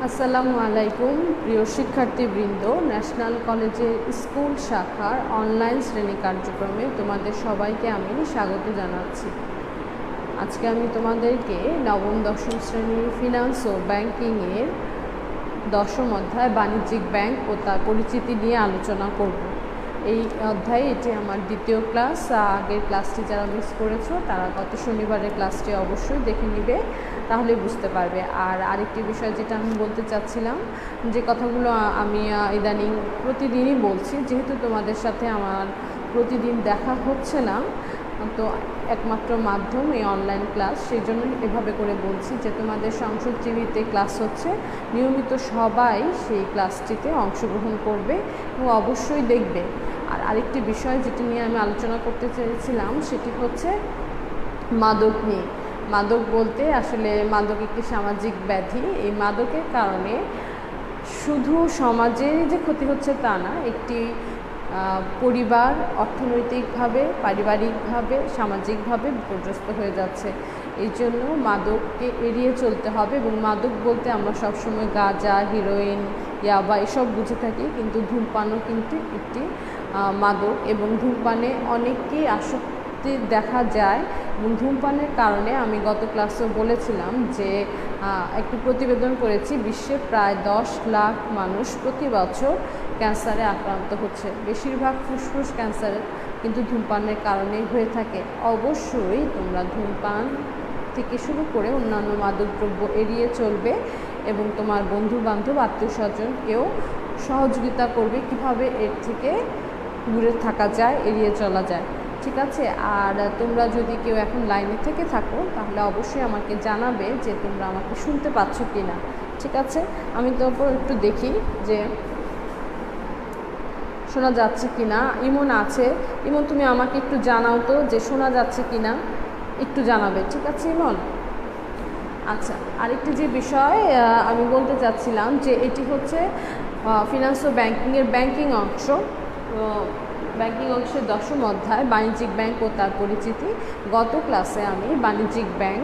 আসসালামু আলাইকুম প্রিয় শিক্ষার্থীবৃন্দ, ন্যাশনাল কলেজের স্কুল শাখার অনলাইন শ্রেণী কার্যক্রমে তোমাদের সবাইকে আমি স্বাগত জানাচ্ছি। আজকে আমি তোমাদেরকে নবম দশম শ্রেণীর ফিনান্স ও ব্যাংকিংয়ের দশম অধ্যায় বাণিজ্যিক ব্যাংক ও তার পরিচিতি নিয়ে আলোচনা করব। এই অধ্যায়ে এটি আমার দ্বিতীয় ক্লাস। আগের ক্লাসটি যারা মিস করেছো তারা গত শনিবারের ক্লাসটি অবশ্যই দেখে নিবে, তাহলে বুঝতে পারবে। আর আরেকটি বিষয় যেটা আমি বলতে চাচ্ছিলাম, যে কথাগুলো আমি ইদানিং প্রতিদিনই বলছি, যেহেতু তোমাদের সাথে আমার প্রতিদিন দেখা হচ্ছে না, তো একমাত্র মাধ্যম এই অনলাইন ক্লাস, সেই জন্য এভাবে করে বলছি যে তোমাদের সংসদ টিভিতে ক্লাস হচ্ছে, নিয়মিত সবাই সেই ক্লাসটিতে অংশগ্রহণ করবে এবং অবশ্যই দেখবে। আর আরেকটি বিষয় যেটি নিয়ে আমি আলোচনা করতে চেয়েছিলাম সেটি হচ্ছে মাদক নিয়ে। মাদক বলতে আসলে মাদক একটি সামাজিক ব্যাধি। এই মাদকের কারণে শুধু সমাজেরই যে ক্ষতি হচ্ছে তা না, একটি পরিবার অর্থনৈতিকভাবে, পারিবারিকভাবে, সামাজিকভাবে বিপর্যস্ত হয়ে যাচ্ছে। এই জন্য মাদককে এড়িয়ে চলতে হবে। এবং মাদক বলতে আমরা সবসময় গাঁজা, হিরোইন, ইয়াবা এসব বুঝে থাকি, কিন্তু ধূমপানও কিন্তু একটি মাদক, এবং ধূমপানে অনেককেই আসক্তি দেখা যায়। এবং ধূমপানের কারণে আমি গত ক্লাসেও বলেছিলাম যে একটি প্রতিবেদন করেছি, বিশ্বে প্রায় 10 লাখ মানুষ প্রতি বছর ক্যান্সারে আক্রান্ত হচ্ছে। বেশিরভাগ ফুসফুস ক্যান্সার কিন্তু ধূমপানের কারণেই হয়ে থাকে। অবশ্যই তোমরা ধূমপান থেকে শুরু করে অন্যান্য মাদকদ্রব্য এড়িয়ে চলবে এবং তোমার বন্ধু বান্ধব, আত্মীয় স্বজনকেও সহযোগিতা করবে কিভাবে এর থেকে দূরে থাকা যায়, এড়িয়ে চলা যায়। ঠিক আছে? আর তোমরা যদি কেউ এখন লাইনে থেকে থাকো তাহলে অবশ্যই আমাকে জানাবে যে তোমরা আমাকে শুনতে পাচ্ছ কি না। ঠিক আছে? আমি তারপর একটু দেখি যে শোনা যাচ্ছে কি না। ইমন আছে, ইমন তুমি আমাকে একটু জানাও তো যে শোনা যাচ্ছে কি না, একটু জানাবে। ঠিক আছে ইমন? আচ্ছা, আরেকটি যে বিষয় আমি বলতে চাচ্ছিলাম যে এটি হচ্ছে ফিনান্স ও ব্যাংকিংয়ের ব্যাংকিং অংশ। ব্যাংকিং অংশের দশম অধ্যায় বাণিজ্যিক ব্যাংক ও তার পরিচিতি। গত ক্লাসে আমি বাণিজ্যিক ব্যাংক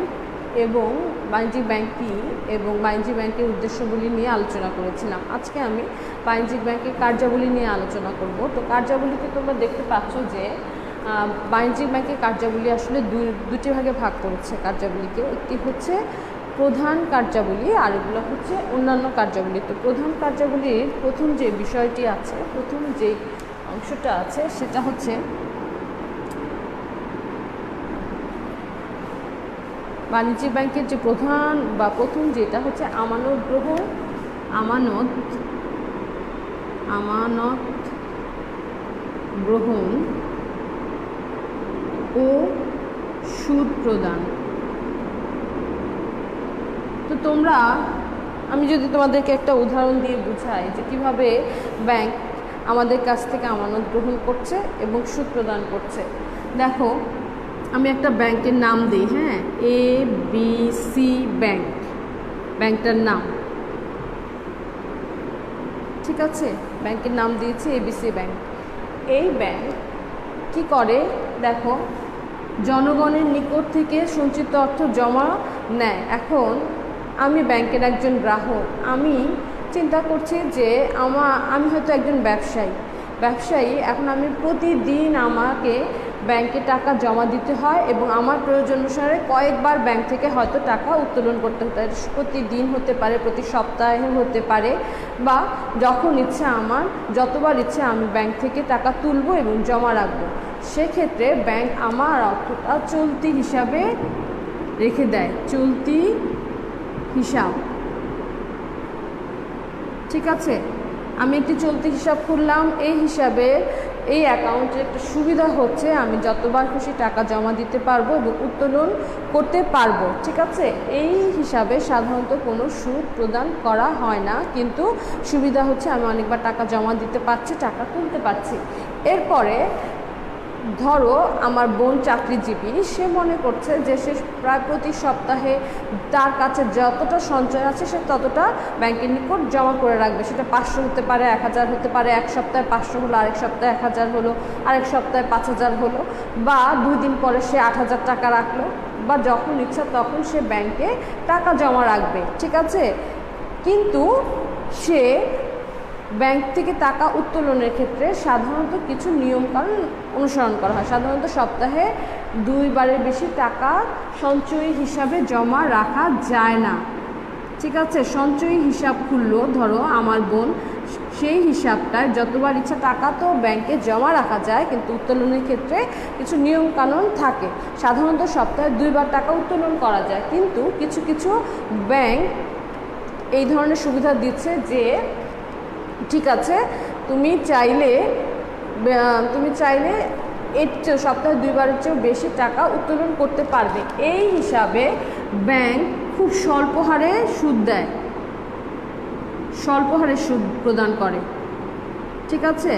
এবং বাণিজ্যিক ব্যাংক কী এবং বাণিজ্যিক ব্যাংকের উদ্দেশ্যগুলি নিয়ে আলোচনা করেছিলাম। আজকে আমি বাণিজ্যিক ব্যাংকের কার্যাবলী নিয়ে আলোচনা করব। তো কার্যাবলীতে তোমরা দেখতে পাচ্ছ যে বাণিজ্যিক ব্যাংকের কার্যাবলী আসলে দুটি ভাগে ভাগ করেছে কার্যাবলীকে। একটি হচ্ছে প্রধান কার্যাবলী আর এগুলো হচ্ছে অন্যান্য কার্যাবলী। তো প্রধান কার্যাবলীর প্রথম যে বিষয়টি আছে, প্রথম যে অংশটা আছে সেটা হচ্ছে বাণিজ্যিক ব্যাংকের যে প্রধান বা প্রথম যেটা হচ্ছে আমানত গ্রহণ, আমানত গ্রহণ ও সুদ প্রদান। তো তোমরা, আমি যদি তোমাদেরকে একটা উদাহরণ দিয়ে বুঝাই যে কিভাবে ব্যাংক আমাদের কাছ থেকে আমানত গ্রহণ করছে এবং সুদ প্রদান করছে। দেখো, আমি একটা ব্যাংকের নাম দিই, হ্যাঁ, ABC ব্যাংক, ব্যাংকটার নাম। ঠিক আছে? ব্যাংকের নাম দিয়েছি ABC ব্যাংক। এই ব্যাংক কি করে দেখো, জনগণের নিকট থেকে সঞ্চিত অর্থ জমা নেয়। এখন আমি ব্যাংকের একজন গ্রাহক, আমি চিন্তা করছি যে আমি হয়তো একজন ব্যবসায়ী। এখন আমি প্রতিদিন আমাকে ব্যাংকে টাকা জমা দিতে হয় এবং আমার প্রয়োজন অনুসারে কয়েকবার ব্যাংক থেকে হয়তো টাকা উত্তোলন করতে হতে হয়। প্রতিদিন হতে পারে, প্রতি সপ্তাহে হতে পারে, বা যখন ইচ্ছে আমার, যতবার ইচ্ছে আমি ব্যাংক থেকে টাকা তুলব এবং জমা রাখবো। সেক্ষেত্রে ব্যাংক আমার অর্থটা চলতি হিসাবে রেখে দেয়, চলতি হিসাব। ঠিক আছে? আমি একটি চলতি হিসাব খুললাম। এই হিসাবে, এই অ্যাকাউন্টের একটা সুবিধা হচ্ছে আমি যতবার খুশি টাকা জমা দিতে পারবো এবং উত্তোলন করতে পারবো। ঠিক আছে? এই হিসাবে সাধারণত কোনো সুদ প্রদান করা হয় না, কিন্তু সুবিধা হচ্ছে আমি অনেকবার টাকা জমা দিতে পারছি, টাকা তুলতে পারছি। এরপরে ধরো আমার বোন চাকরিজীবী, সে মনে করছে যে সে প্রায় প্রতি সপ্তাহে তার কাছে যতটা সঞ্চয় আছে সে ততটা ব্যাংকের নিকট জমা করে রাখবে। সেটা 500 হতে পারে, 1000 হতে পারে। এক সপ্তাহে 500 হলো, আরেক সপ্তাহে 1000 হলো, আরেক সপ্তাহে 5000 হলো, বা 2 দিন পরে সে 8000 টাকা রাখলো, বা যখন ইচ্ছা তখন সে ব্যাংকে টাকা জমা রাখবে। ঠিক আছে? কিন্তু সে ব্যাংক থেকে টাকা উত্তোলনের ক্ষেত্রে সাধারণত কিছু নিয়মকানুন অনুসরণ করা হয়। সাধারণত সপ্তাহে 2 বারের বেশি টাকা সঞ্চয়ী হিসাবে জমা রাখা যায় না। ঠিক আছে, সঞ্চয়ী হিসাব খুললো ধরো আমার বোন, সেই হিসাবটায় যতবার ইচ্ছা টাকা তো ব্যাংকে জমা রাখা যায়, কিন্তু উত্তোলনের ক্ষেত্রে কিছু নিয়মকানুন থাকে। সাধারণত সপ্তাহে 2 বার টাকা উত্তোলন করা যায়, কিন্তু কিছু কিছু ব্যাংক এই ধরনের সুবিধা দিচ্ছে যে ঠিক আছে তুমি চাইলে এর চেয়ে সপ্তাহে 2 বারের চেয়েও বেশি টাকা উত্তোলন করতে পারবে। এই হিসাবে ব্যাংক খুব স্বল্প হারে সুদ দেয়, স্বল্প হারে সুদ প্রদান করে। ঠিক আছে,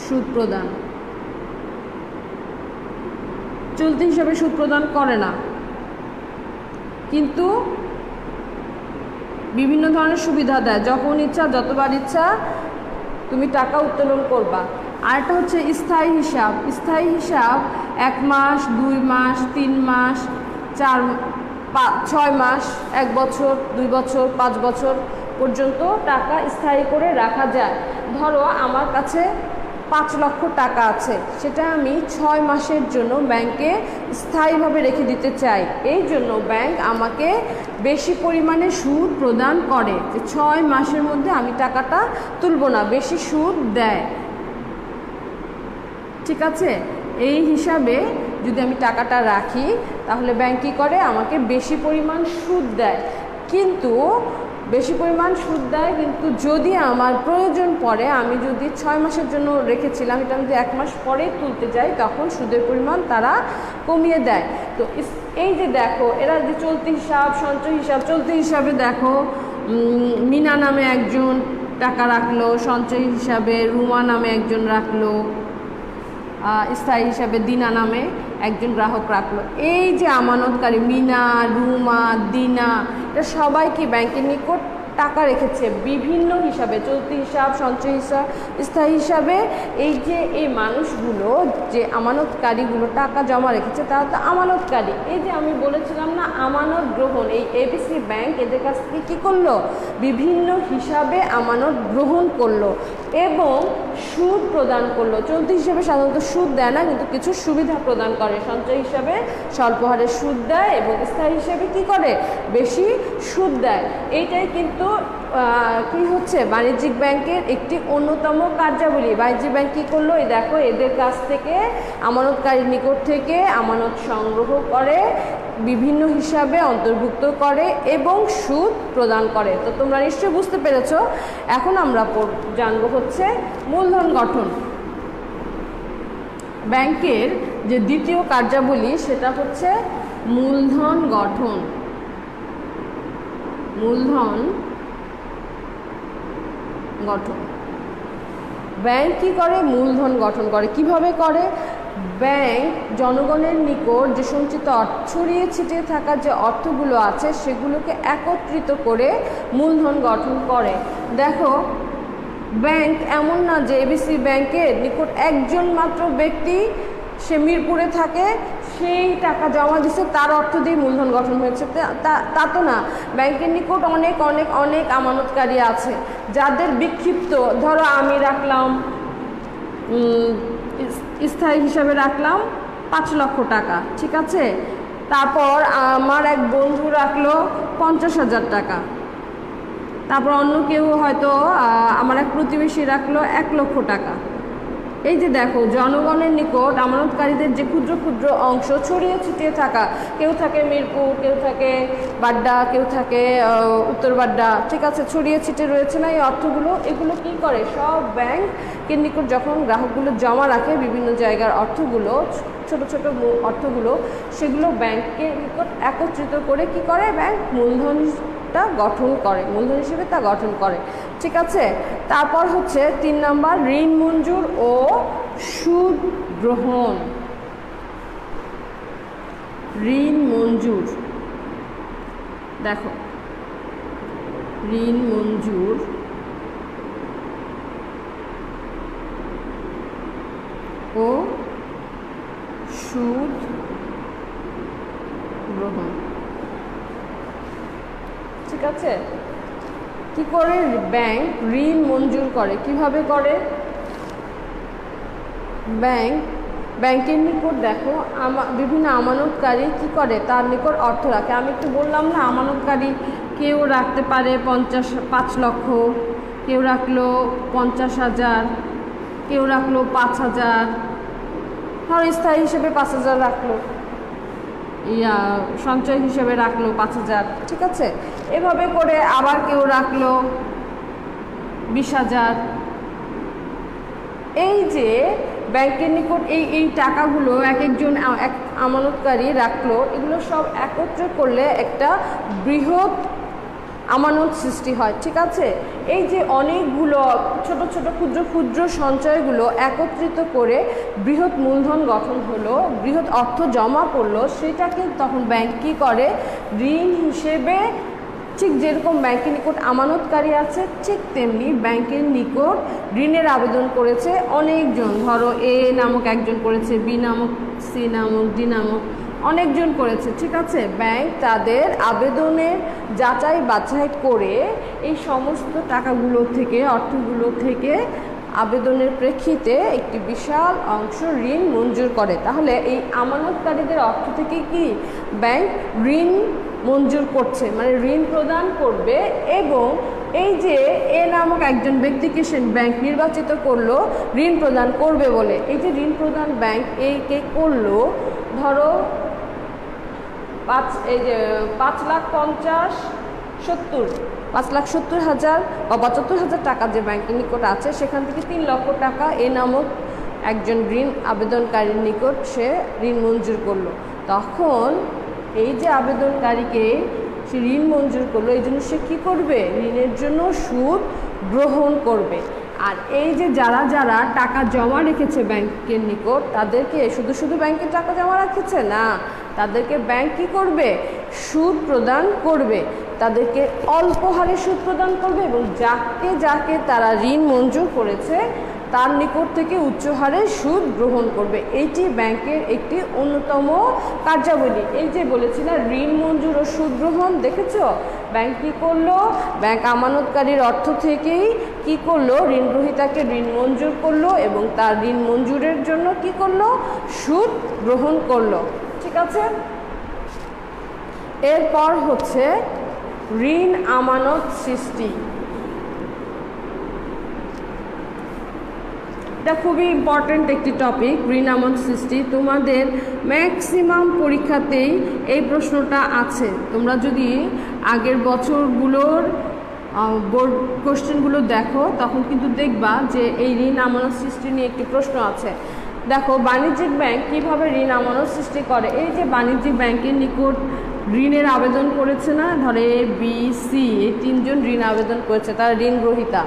সুদ প্রদান, চলতি হিসাবে সুদ প্রদান করে না, কিন্তু বিভিন্ন ধরনের সুবিধা দেয়। যখন ইচ্ছা যতবার ইচ্ছা তুমি টাকা উত্তোলন করবা। আরেকটা হচ্ছে স্থায়ী হিসাব। স্থায়ী হিসাব 1 মাস, 2 মাস, 3 মাস, 6 মাস, 1 বছর, 2 বছর, 5 বছর পর্যন্ত টাকা স্থায়ী করে রাখা যায়। ধরো আমার কাছে 5 লক্ষ টাকা আছে, সেটা আমি 6 মাসের জন্য ব্যাংকে স্থায়ীভাবে রেখে দিতে চাই। এই জন্য ব্যাংক আমাকে বেশি পরিমাণে সুদ প্রদান করে, যে 6 মাসের মধ্যে আমি টাকাটা তুলব না, বেশি সুদ দেয়। ঠিক আছে, এই হিসাবে যদি আমি টাকাটা রাখি তাহলে ব্যাংক কী করে, আমাকে বেশি পরিমাণ সুদ দেয়। কিন্তু বেশি পরিমাণ সুদ দেয়, কিন্তু যদি আমার প্রয়োজন পড়ে, আমি যদি 6 মাসের জন্য রেখেছিলাম, এটা যদি 1 মাস পরে তুলতে যাই, তখন সুদের পরিমাণ তারা কমিয়ে দেয়। তো এই যে দেখো, এরা যে চলতি হিসাব, সঞ্চয় হিসাব, চলতি হিসাবে দেখো মিনা নামে একজন টাকা রাখলো, সঞ্চয় হিসাবে রুমা নামে একজন রাখলো, স্থায়ী হিসাবে দিনা নামে একজন গ্রাহক রাখলো। এই যে আমানতকারী মিনা, রুমা, দিনা, এটা সবাই কি ব্যাংকের নিকট টাকা রেখেছে বিভিন্ন হিসাবে, চলতি হিসাব, সঞ্চয় হিসাব, স্থায়ী হিসাবে। এই যে এই মানুষগুলো, যে আমানতকারীগুলো টাকা জমা রেখেছে, তারা তো আমানতকারী। এই যে আমি বলেছিলাম না, আমানত গ্রহণ, এই এবিসি ব্যাংক এদের কাছ থেকে কী করলো, বিভিন্ন হিসাবে আমানত গ্রহণ করলো এবং সুদ প্রদান করলো। চলতি হিসাবে সাধারণত সুদ দেয় না, কিন্তু কিছু সুবিধা প্রদান করে। সঞ্চয় হিসাবে স্বল্প হারে সুদ দেয় এবং স্থায়ী হিসাবে কী করে, বেশি সুদ দেয়। এইটাই কিন্তু কি হচ্ছে, বাণিজ্যিক ব্যাংকের একটি অন্যতম কার্যাবলী। বাণিজ্যিক ব্যাংক কী করলো, এই দেখো এদের কাছ থেকে, আমানতকারীর নিকট থেকে আমানত সংগ্রহ করে, বিভিন্ন হিসাবে অন্তর্ভুক্ত করে এবং সুদ প্রদান করে। তো তোমরা নিশ্চয়ই বুঝতে পেরেছ। এখন আমরা জানবো হচ্ছে মূলধন গঠন। ব্যাংকের যে দ্বিতীয় কার্যাবলী সেটা হচ্ছে মূলধন গঠন। মূলধন গঠন, ব্যাংক কী করে, মূলধন গঠন করে। কিভাবে করে? ব্যাংক জনগণের নিকট যে সঞ্চিত ছড়িয়ে ছিটিয়ে থাকা যে অর্থগুলো আছে, সেগুলোকে একত্রিত করে মূলধন গঠন করে। দেখো, ব্যাংক এমন না যে এবিসি ব্যাংকের নিকট একজন মাত্র ব্যক্তি, সে মিরপুরে থাকে, সেই টাকা জমা দিচ্ছে, তার অর্থ দিয়ে মূলধন গঠন হয়েছে, তা তো না। ব্যাংকের নিকট অনেক অনেক অনেক আমানতকারী আছে, যাদের বিক্ষিপ্ত, ধরো আমি রাখলাম, স্থায়ী হিসাবে রাখলাম 5 লক্ষ টাকা, ঠিক আছে। তারপর আমার এক বন্ধু রাখলো 50,000 টাকা, তারপর অন্য কেউ হয়তো আমার এক প্রতিবেশী রাখলো 1 লক্ষ টাকা। এই যে দেখো, জনগণের নিকট আমানতকারীদের যে ক্ষুদ্র ক্ষুদ্র অংশ ছড়িয়ে ছিটিয়ে থাকা, কেউ থাকে মিরপুর, কেউ থাকে বাড্ডা, কেউ থাকে উত্তর বাড্ডা, ঠিক আছে, ছড়িয়ে ছিটিয়ে রয়েছে না এই অর্থগুলো। এগুলো কি করে, সব ব্যাংকের নিকট যখন গ্রাহকগুলো জমা রাখে, বিভিন্ন জায়গার অর্থগুলো, ছোট ছোট অর্থগুলো, সেগুলো ব্যাংকের নিকট একত্রিত করে কি করে, ব্যাংক মূলধনটা গঠন করে, মূলধন হিসেবে তা গঠন করে, ঠিক আছে। তারপর হচ্ছে 3 নম্বর, ঋণ মঞ্জুর ও সুদ গ্রহণ। ঋণ মঞ্জুর, দেখো, ঋণ মঞ্জুর ও সুদ গ্রহণ। ঠিক আছে। কি করে ব্যাংক ঋণ মঞ্জুর করে, কিভাবে করে? ব্যাংকের নিকট দেখো বিভিন্ন আমানতকারী কি করে, তার নিকট অর্থ রাখে। আমি একটু বললাম না, আমানতকারী কেউ রাখতে পারে 5 লক্ষ, কেউ রাখলো 50,000, কেউ রাখলো 5,000, ধরো স্থায়ী হিসেবে 5,000 রাখলো, সঞ্চয় হিসেবে রাখলো 5,000, ঠিক আছে। এভাবে করে আবার কেউ রাখলো 20,000। এই যে ব্যাংকের নিকট এই টাকাগুলো একজন আমানতকারী রাখলো, এগুলো সব একত্র করলে একটা বৃহৎ আমানত সৃষ্টি হয়, ঠিক আছে। এই যে অনেকগুলো ছোট ছোট ক্ষুদ্র ক্ষুদ্র সঞ্চয়গুলো একত্রিত করে বৃহৎ মূলধন গঠন হলো, বৃহৎ অর্থ জমা পড়লো, সেটাকে তখন ব্যাংক কী করে, ঋণ হিসেবে, ঠিক যেরকম ব্যাংকের নিকট আমানতকারী আছে ঠিক তেমনি ব্যাংকের নিকট ঋণের আবেদন করেছে অনেকজন। ধরো এ নামক একজন করেছে, বি নামক, সি নামক, ডি নামক, অনেকজন করেছে, ঠিক আছে। ব্যাংক তাদের আবেদনের যাচাই বাছাই করে এই সমস্ত টাকাগুলো থেকে, অর্থগুলো থেকে আবেদনের প্রেক্ষিতে একটি বিশাল অংশ ঋণ মঞ্জুর করে। তাহলে এই আমানতকারীদের অর্থ থেকে কি ব্যাংক ঋণ মঞ্জুর করছে, মানে ঋণ প্রদান করবে। এবং এই যে এ নামক একজন ব্যক্তিকে সে ব্যাংক নির্বাচিত করলো ঋণ প্রদান করবে বলে, এই যে ঋণ প্রদান ব্যাংক একে করলো, ধরো 5,50,70,000 বা 72,000 টাকা যে ব্যাংকের নিকট আছে, সেখান থেকে 3 লক্ষ টাকা এ নামক একজন ঋণ আবেদনকারীর নিকট সে ঋণ মঞ্জুর করলো। তখন এই যে আবেদনকারীকে সে ঋণ মঞ্জুর করলো, এই জন্য সে কী করবে, ঋণের জন্য সুদ গ্রহণ করবে। আর এই যে যারা যারা টাকা জমা রেখেছে ব্যাংকের নিকট, তাদেরকে শুধু ব্যাংকে টাকা জমা রাখেছে না, তাদেরকে ব্যাংক কী করবে, সুদ প্রদান করবে, তাদেরকে অল্প হারে সুদ প্রদান করবে। এবং যাকে যাকে তারা ঋণ মঞ্জুর করেছে তার নিকট থেকে উচ্চ হারে সুদ গ্রহণ করবে। এইটি ব্যাংকের একটি অন্যতম কার্যাবলী। এই যে বলেছি না, ঋণ মঞ্জুর ও সুদ গ্রহণ, দেখেছো ব্যাংক কী করলো, ব্যাংক আমানতকারীর অর্থ থেকেই কি করলো, ঋণ গ্রহীতাকে ঋণ মঞ্জুর করলো এবং তার ঋণ মঞ্জুরের জন্য কি করলো, সুদ গ্রহণ করলো, ঠিক আছে। এরপর হচ্ছে ঋণ আমানত সৃষ্টি। এটা খুবই ইম্পর্ট্যান্ট একটি টপিক, ঋণ আমানত সৃষ্টি। তোমাদের ম্যাক্সিমাম পরীক্ষাতেই এই প্রশ্নটা আছে। তোমরা যদি আগের বছরগুলোর বোর্ড কোশ্চেনগুলো দেখো, তখন কিন্তু দেখবা যে এই ঋণ আমানত সৃষ্টি নিয়ে একটি প্রশ্ন আছে। দেখো বাণিজ্যিক ব্যাংক কিভাবে ঋণ আমানত সৃষ্টি করে। এই যে বাণিজ্যিক ব্যাংকের নিকট ঋণের আবেদন করেছে না, ধরে এ, বি, সি, এই 3 জন ঋণ আবেদন করেছে, তারা ঋণ গ্রহীতা।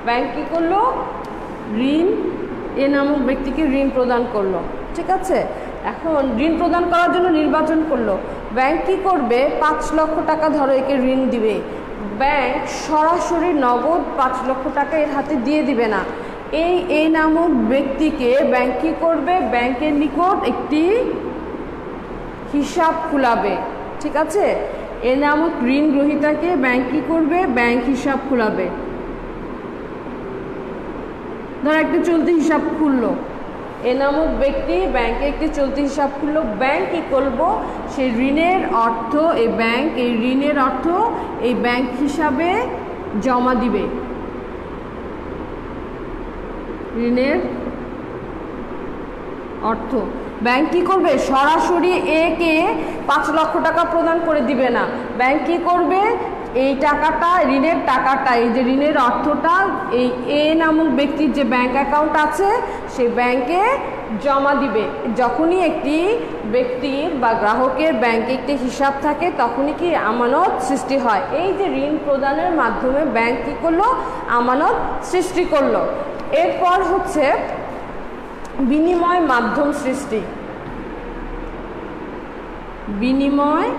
ব্যাংক কী করলো, ঋণ এ নামক ব্যক্তিকে ঋণ প্রদান করলো, ঠিক আছে। এখন ঋণ প্রদান করার জন্য নির্বাচন করলো। ব্যাংক কী করবে, 5 লক্ষ টাকা ধরো একে ঋণ দিবে। ব্যাংক সরাসরি নগদ 5 লক্ষ টাকা এর হাতে দিয়ে দিবে না। এই নামক ব্যক্তিকে ব্যাংক কী করবে, ব্যাংকের নিকট একটি হিসাব খুলাবে, ঠিক আছে। এ নামক ঋণ গ্রহীতাকে ব্যাংক কী করবে, ব্যাংক হিসাব খুলাবে। ধর একটা চলতি হিসাব খুললো, এ নামক ব্যক্তি ব্যাংকে একটি চলতি হিসাব খুললো। ব্যাংক কী করবো, সেই ঋণের অর্থ এই ঋণের অর্থ এই ব্যাংক হিসাবে জমা দিবে। ঋণের অর্থ ব্যাংক কী করবে, সরাসরি একে 5 লক্ষ টাকা প্রদান করে দিবে না। ব্যাংক কী করবে, এই টাকাটা, ঋণের টাকাটা, এই যে ঋণের অর্থটা এই এ নামক ব্যক্তির যে ব্যাংক অ্যাকাউন্ট আছে সেই ব্যাংকে জমা দিবে। যখনই একটি ব্যক্তির বা গ্রাহকের ব্যাংকে একটি হিসাব থাকে, তখনই কি আমানত সৃষ্টি হয়। এই যে ঋণ প্রদানের মাধ্যমে ব্যাংক কী করলো, আমানত সৃষ্টি করলো। এরপর হচ্ছে বিনিময় মাধ্যম সৃষ্টি। বিনিময়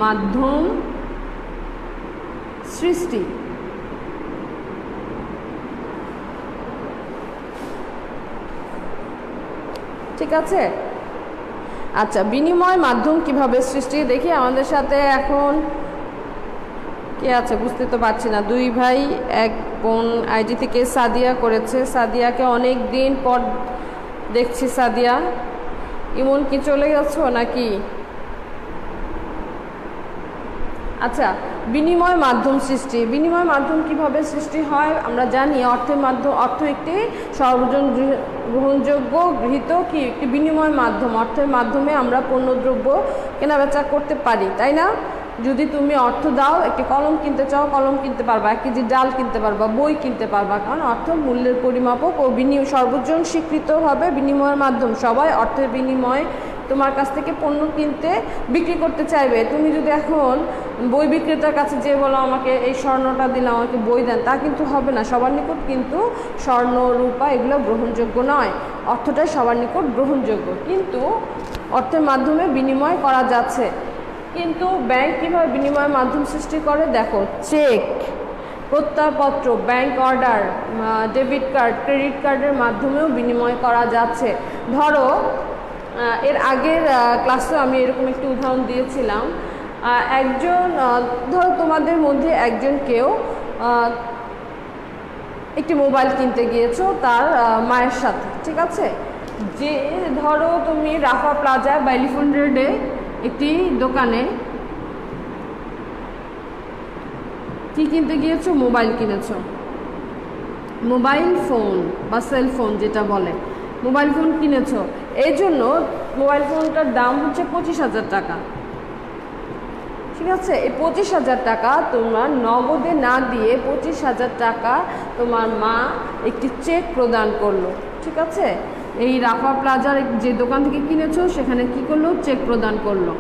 মাধ্যম সৃষ্টি, ঠিক আছে। আচ্ছা, বিনিময় মাধ্যম কিভাবে সৃষ্টি দেখি আমাদের সাথে এখন কে আছে বুঝতে তো পারছি না। দুই ভাই এক বোন আইডি থেকে সাদিয়া করেছে। সাদিয়াকে অনেক দিন পর দেখছি। সাদিয়া, ইমন কি চলে গেছো নাকি? আচ্ছা, বিনিময় মাধ্যম সৃষ্টি। বিনিময় মাধ্যম কিভাবে সৃষ্টি হয় আমরা জানি। অর্থ একটি সর্বজন গ্রহণযোগ্য গৃহীত কি একটি বিনিময় মাধ্যম। অর্থের মাধ্যমে আমরা পণ্যদ্রব্য কেনাবেচা করতে পারি, তাই না? যদি তুমি অর্থ দাও, একটি কলম কিনতে চাও, কলম কিনতে পারবা, 1 কেজি ডাল কিনতে পারবা, বই কিনতে পারবা। কারণ অর্থ মূল্যের পরিমাপক ও সর্বজন স্বীকৃতভাবে বিনিময়ের মাধ্যম। সবাই অর্থের বিনিময়ে তোমার কাছ থেকে পণ্য কিনতে বিক্রি করতে চাইবে। তুমি যদি এখন বই বিক্রেতার কাছে যেয়ে বলো আমাকে এই স্বর্ণটা দিলে আমাকে বই দেন, তা কিন্তু হবে না। সবার নিকট কিন্তু স্বর্ণ, রূপা এগুলো গ্রহণযোগ্য নয়। অর্থটাই সবার নিকট গ্রহণযোগ্য, কিন্তু অর্থের মাধ্যমে বিনিময় করা যাচ্ছে। কিন্তু ব্যাংক কীভাবে বিনিময় মাধ্যম সৃষ্টি করে দেখো। চেক, প্রত্যয়পত্র, bank order, debit card, credit কার্ডের মাধ্যমেও বিনিময় করা যাচ্ছে। ধরো এর আগের ক্লাসে আমি এরকম একটি উদাহরণ দিয়েছিলাম। একজন ধরো তোমাদের মধ্যে একজন কেউ একটি মোবাইল কিনতে গিয়েছো তার মায়ের সাথে, ঠিক আছে? যে ধরো তুমি রাফা প্লাজা বা এলিফ্যান্ট রোডে একটি দোকানে কি কিনতে গিয়েছো? মোবাইল কিনেছো। মোবাইল ফোন বা সেলফোন যেটা বলে, মোবাইল ফোন কিনেছো। এই জন্য মোবাইল ফোনটার দাম হচ্ছে 25,000 টাকা, ঠিক আছে? এই 25,000 টাকা তোমার নগদে না দিয়ে 25,000 টাকা তোমার মা একটি চেক প্রদান করলো, ঠিক আছে? এই রাফা প্লাজার যে দোকান থেকে কিনেছো সেখানে কি করলো? চেক প্রদান করলো।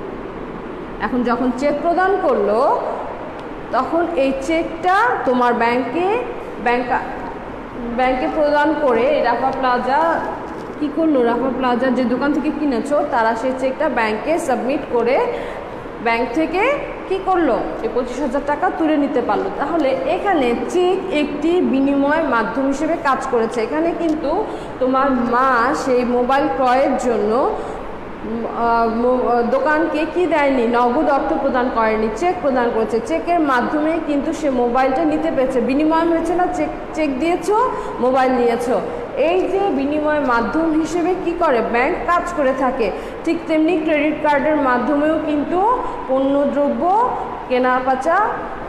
এখন যখন চেক প্রদান করলো তখন এই চেকটা তোমার ব্যাংকে প্রদান করে রাফা প্লাজা কি করলো? রাফা প্লাজা যে দোকান থেকে কিনেছো তারা সেই চেকটা ব্যাংকে সাবমিট করে ব্যাংক থেকে কি করলো? এই 25,000 টাকা তুলে নিতে পারলো। তাহলে এখানে চেক একটি বিনিময় মাধ্যম হিসেবে কাজ করেছে। এখানে কিন্তু তোমার মা সেই মোবাইল ক্রয়ের জন্য দোকানকে কি দেয়নি? নগদ অর্থ প্রদান করেনি, চেক প্রদান করেছে। চেকের মাধ্যমে কিন্তু সে মোবাইলটা নিতে পেরেছে। বিনিময় হয়েছে না? চেক দিয়েছো, মোবাইল নিয়েছো। এই যে বিনিময় মাধ্যম হিসেবে কি করে ব্যাংক কাজ করে থাকে। ঠিক তেমনি ক্রেডিট কার্ডের মাধ্যমেও কিন্তু পণ্যদ্রব্য কেনাবেচা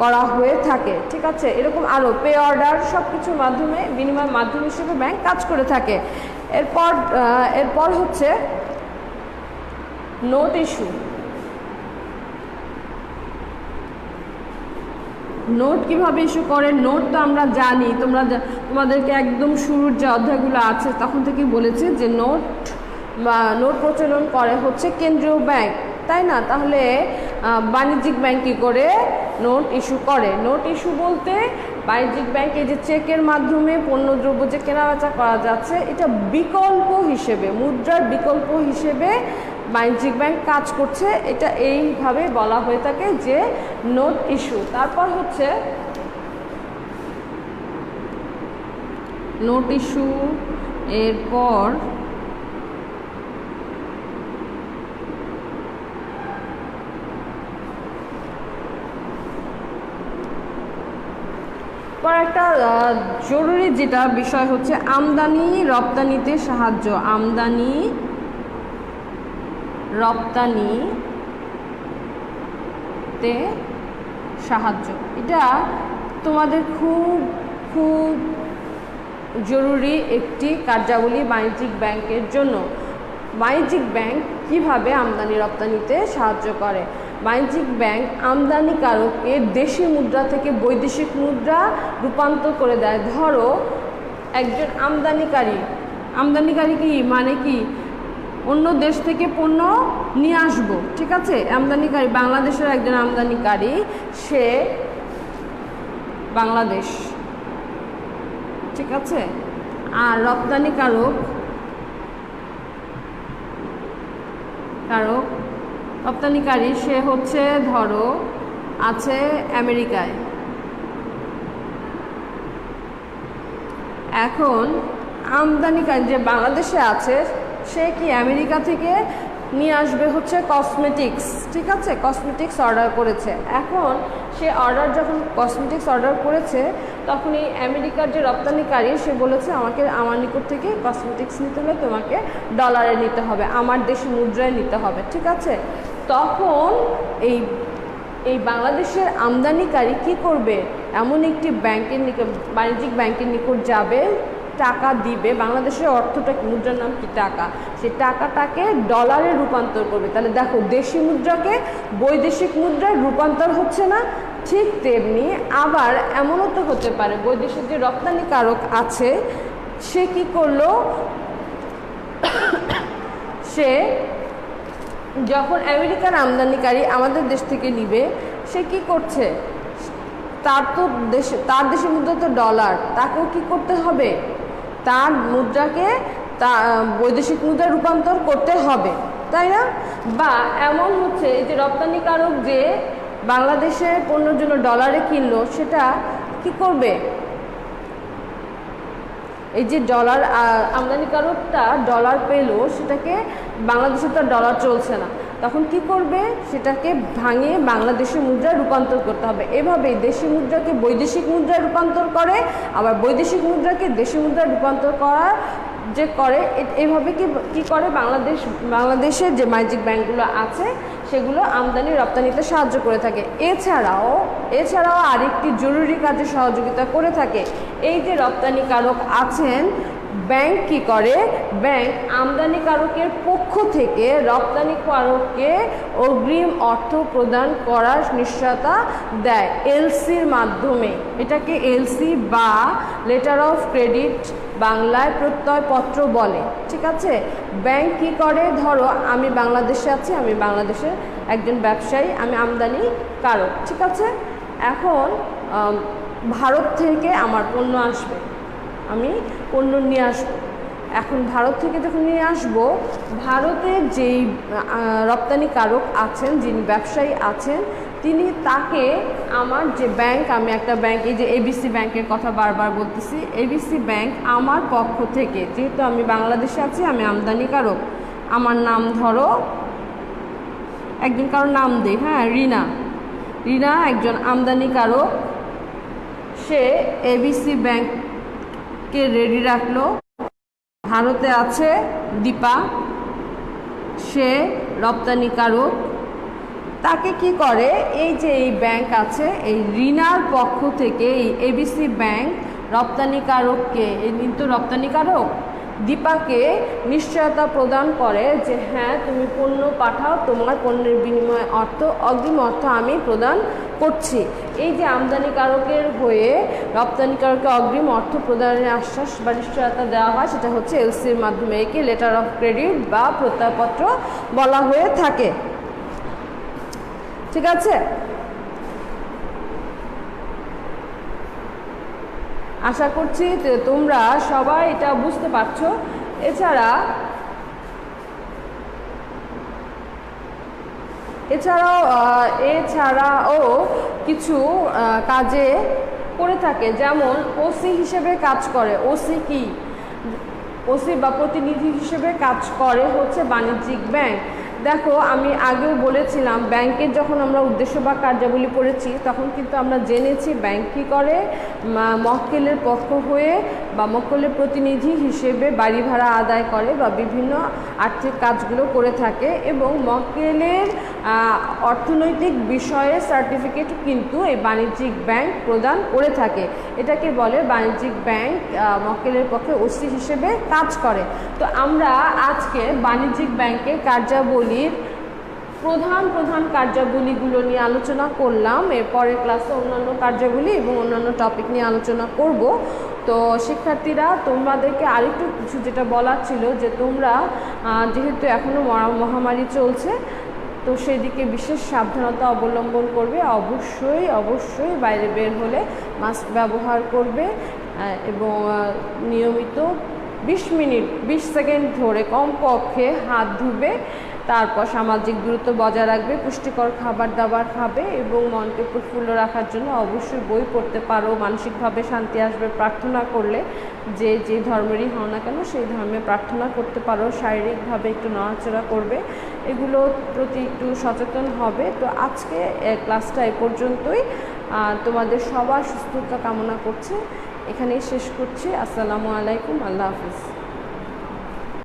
করা হয়ে থাকে, ঠিক আছে? এরকম আরও পে অর্ডার সব কিছুর মাধ্যমে বিনিময় মাধ্যম হিসেবে ব্যাংক কাজ করে থাকে। এরপর হচ্ছে নোট ইস্যু। নোট কিভাবে ইস্যু করে? নোট তো আমরা জানি, তোমাদেরকে একদম শুরুর যে অধ্যায়গুলো আছে তখন থেকেই বলেছি যে নোট প্রচলন করে হচ্ছে কেন্দ্রীয় ব্যাংক, তাই না? তাহলে বাণিজ্যিক ব্যাংক কী করে নোট ইস্যু করে? নোট ইস্যু বলতে বাণিজ্যিক ব্যাংকে যে চেকের মাধ্যমে পণ্যদ্রব্য যে কেনাবেচা করা যাচ্ছে, এটা বিকল্প হিসেবে, মুদ্রার বিকল্প হিসেবে বাণিজ্যিক ব্যাংক কাজ করছে। এটা এইভাবে বলা হয়ে থাকে যে নোট ইস্যু। তারপর হচ্ছে নোট ইস্যু, এরপর একটা জরুরি যেটা বিষয় হচ্ছে আমদানি রপ্তানিতে সাহায্য। আমদানি রপ্তানিতে সাহায্য, এটা তোমাদের খুব খুব জরুরি একটি কার্যাবলী বাণিজ্যিক ব্যাংকের জন্য। বাণিজ্যিক ব্যাংক কিভাবে আমদানি রপ্তানিতে সাহায্য করে? বাণিজ্যিক ব্যাংক আমদানিকারককে দেশি মুদ্রা থেকে বৈদেশিক মুদ্রা রূপান্তর করে দেয়। ধরো একজন আমদানিকারী কি মানে কি? অন্য দেশ থেকে পণ্য নিয়ে আসবো, ঠিক আছে? আমদানিকারী বাংলাদেশের একজন আমদানিকারী, সে বাংলাদেশ, ঠিক আছে? আর রপ্তানিকারী সে হচ্ছে ধরো আছে আমেরিকায়। এখন আমদানিকারী যে বাংলাদেশে আছে সে কি আমেরিকা থেকে নিয়ে আসবে হচ্ছে কসমেটিক্স, ঠিক আছে, কসমেটিক্স অর্ডার করেছে। এখন সে অর্ডার যখন কসমেটিক্স অর্ডার করেছে তখন এই আমেরিকার যে রপ্তানিকারী সে বলেছে আমাকে আমার নিকট থেকে কসমেটিক্স নিতে হলে তোমাকে ডলারে নিতে হবে, আমার দেশি মুদ্রায় নিতে হবে, ঠিক আছে। তখন এই বাংলাদেশের আমদানিকারী কি করবে, এমন একটি ব্যাংকের নিকট, বাণিজ্যিক ব্যাংকের নিকট যাবে, টাকা দিবে, বাংলাদেশের অর্থটা মুদ্রার নাম কি টাকা, সে টাকাটাকে ডলারে রূপান্তর করবে। তাহলে দেখো দেশি মুদ্রাকে বৈদেশিক মুদ্রায় রূপান্তর হচ্ছে না, ঠিক তেমনি আবার এমনও তো হতে পারে বৈদেশিক যে রপ্তানিকারক আছে সে কি করলো, সে যখন আমেরিকার আমদানিকারী আমাদের দেশ থেকে নিবে সে কি করছে, তার দেশের মুদ্রা তো ডলার, তাকেও কি করতে হবে, তার মুদ্রাকে বৈদেশিক মুদ্রায় রূপান্তর করতে হবে, তাই না। বা এমন হচ্ছে এই যে রপ্তানিকারক যে বাংলাদেশের পণ্যের জন্য ডলারে কিনলো সেটা কি করবে, এই যে ডলার আমদানিকারকটা ডলার পেলো সেটাকে বাংলাদেশে তো ডলার চলছে না, তখন কি করবে, সেটাকে ভাঙিয়ে বাংলাদেশি মুদ্রায় রূপান্তর করতে হবে। এভাবে দেশি মুদ্রাকে বৈদেশিক মুদ্রায় রূপান্তর করে, আবার বৈদেশিক মুদ্রাকে দেশি মুদ্রায় রূপান্তর করার যে করে, এইভাবে কি করে বাংলাদেশের যে বাণিজ্যিক ব্যাংকগুলো আছে সেগুলো আমদানি রপ্তানিতে সাহায্য করে থাকে। এছাড়াও আরেকটি জরুরি কাজে সহযোগিতা করে থাকে। এই যে রপ্তানিকারক আছেন, ব্যাংক কি করে, ব্যাংক আমদানিকারকের পক্ষ থেকে রপ্তানিকারককে অগ্রিম অর্থ প্রদান করার নিশ্চয়তা দেয় এলসির মাধ্যমে। এটাকে এলসি বা লেটার অফ ক্রেডিট বাংলায় প্রত্যয়পত্র বলে, ঠিক আছে। ব্যাংক কি করে, ধরো আমি বাংলাদেশে আছি, আমি বাংলাদেশের একজন ব্যবসায়ী, আমি আমদানিকারক, ঠিক আছে। এখন ভারত থেকে আমার পণ্য আসবে, আমি পণ্য নিয়ে আসবো। এখন ভারত থেকে যখন নিয়ে আসবো, ভারতের যেই রপ্তানিকারক আছেন, যিনি ব্যবসায়ী আছেন, তিনি তাকে আমার যে ব্যাংক, আমি একটা ব্যাংক, এই যে এবিসি ব্যাংকের কথা বারবার বলতেছি, এবিসি ব্যাংক আমার পক্ষ থেকে, যেহেতু আমি বাংলাদেশে আছি, আমি আমদানিকারক, আমার নাম ধরো একজন কারোর নাম দেই, হ্যাঁ, রিনা একজন আমদানিকারক, সে এবিসি ব্যাংককে রেডি রাখলো। ভারতে আছে দীপা, সে রপ্তানিকারক, তাকে কি করে, এই যে এই ব্যাংক আছে, এই রিনার পক্ষ থেকে এই এবিসি ব্যাংক রপ্তানিকারককে, এই কিন্তু রপ্তানিকারক দীপাকে নিশ্চয়তা প্রদান করে যে হ্যাঁ তুমি পণ্য পাঠাও, তোমার পণ্যের বিনিময়ে অগ্রিম অর্থ আমি প্রদান করছি। এই যে আমদানিকারকের হয়ে রপ্তানিকারককে অগ্রিম অর্থ প্রদানের আশ্বাস বা নিশ্চয়তা দেওয়া হয়, সেটা হচ্ছে এলসির মাধ্যমে। একে লেটার অফ ক্রেডিট বা প্রত্যয়পত্র বলা হয়ে থাকে, ঠিক আছে। আশা করছি তোমরা সবাই এটা বুঝতে পারছো। এছাড়াও কিছু কাজে করে থাকে, যেমন ওসি হিসেবে কাজ করে। ওসি বা প্রতিনিধি হিসেবে কাজ করে হচ্ছে বাণিজ্যিক ব্যাংক। দেখো আমি আগেও বলেছিলাম, ব্যাংকের যখন আমরা উদ্দেশ্য বা কার্যাবলী পড়েছি তখন কিন্তু আমরা জেনেছি ব্যাংক কী করে, মক্কেলের পক্ষ হয়ে বা মক্কেলের প্রতিনিধি হিসেবে বাড়ি ভাড়া আদায় করে বা বিভিন্ন আর্থিক কাজগুলো করে থাকে, এবং মক্কেলের অর্থনৈতিক বিষয়ে সার্টিফিকেট কিন্তু এই বাণিজ্যিক ব্যাংক প্রদান করে থাকে। এটাকে বলে বাণিজ্যিক ব্যাংক মক্কেলের পক্ষে ওসি হিসেবে কাজ করে। তো আমরা আজকে বাণিজ্যিক ব্যাংকের কার্যাবলীর প্রধান কার্যাবলীগুলো নিয়ে আলোচনা করলাম। এরপরের ক্লাসে অন্যান্য কার্যাবলী এবং অন্যান্য টপিক নিয়ে আলোচনা করব। তো শিক্ষার্থীরা, তোমাদেরকে আরেকটু কিছু যেটা বলার ছিল, যে তোমরা যেহেতু এখনও মহামারী চলছে, তো সেদিকে বিশেষ সাবধানতা অবলম্বন করবে। অবশ্যই বাইরে বের হলে মাস্ক ব্যবহার করবে এবং নিয়মিত 20 সেকেন্ড ধরে কমপক্ষে হাত ধুবে, তারপর সামাজিক দূরত্ব বজায় রাখবে, পুষ্টিকর খাবার দাবার খাবে এবং মনকে প্রফুল্ল রাখার জন্য অবশ্যই বই পড়তে পারো। মানসিকভাবে শান্তি আসবে প্রার্থনা করলে। যে যে ধর্মেরই হও না কেন সেই ধর্মে প্রার্থনা করতে পারো, শারীরিকভাবে একটু নড়াচড়া করবে, এগুলোর প্রতি একটু সচেতন হবে। তো আজকে ক্লাসটা এ পর্যন্তই। তোমাদের সবার সুস্থতা কামনা করছে, এখানেই শেষ করছি। আসসালামু আলাইকুম, আল্লাহ হাফিজ।